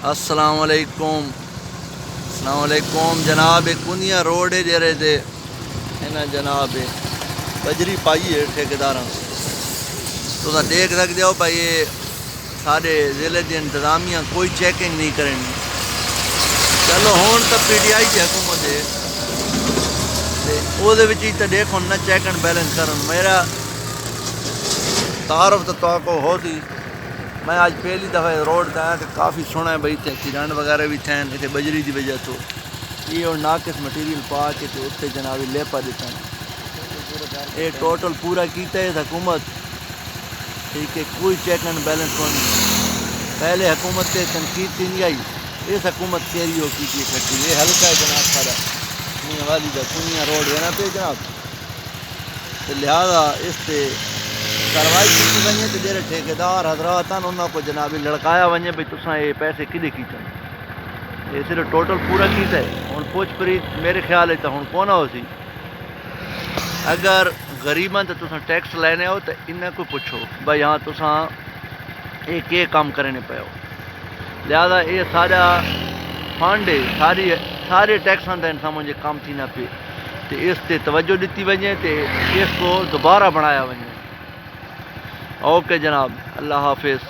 السلام علیکم جناب کنیا روڈ ہے جرے دے انہاں جناب بجری پائی ہے ٹھیکیداراں تو دیکھ سکتے ہو بھائی یہ سارے ضلع دی انتظامیہ کوئی چیکنگ نہیں کرنی. چلو ہون تو پی ٹی آئی کی حکومت ہے وہ تو دیکھو نہ چیک اینڈ بیلنس کرن. میرا تعارف تو کو ہو سی میں آج پہلی دفعہ روڈ تے آیا کہ کافی سونا ہے بھائی تے ایکسیڈنٹ وغیرہ بھی تھے اتنے بجری دی وجہ تو یہ اور ناقص مٹیریل پا کے تے اتنے جناب لیپا دیتا ہے. یہ ٹوٹل پورا کیتا ہے حکومت ٹھیک ہے. کوئی چیک اینڈ بیلنس کو نہیں. پہلے حکومت سے تنقید تھی نہیں آئی اس حکومت کیری ہو کی کھٹی. یہ ہلکا ہے جناب سارا کنیا والی دا کنیا روڈ ہے نا پہ جناب تو لہذا اس سے کاروائی کی ونجے تو جڑے ٹھیکیدار حضرات ہیں انہوں کو جناب لڑکایا ونجے بھائی تساں یہ پیسے کدے کیتے ہیں. یہ صرف ٹوٹل پورا کیتا ہے. ہوں پوچھ پریت میرے خیال ہے تو ہوں کون ہو سی اگر غریباں تو تساں ٹیکس لینے ہو تو انہیں کو پوچھو بھائی ہاں تساں یہ کام کرنے پے ہو. لہذا یہ سارا فنڈ ہے سارے ٹیکساں کا انسان مجھے کام تھی نہ پہ تو اس تے توجہ دیتی ونجے تو اس کو دوبارہ بنایا ونجے. اوکے جناب اللہ حافظ.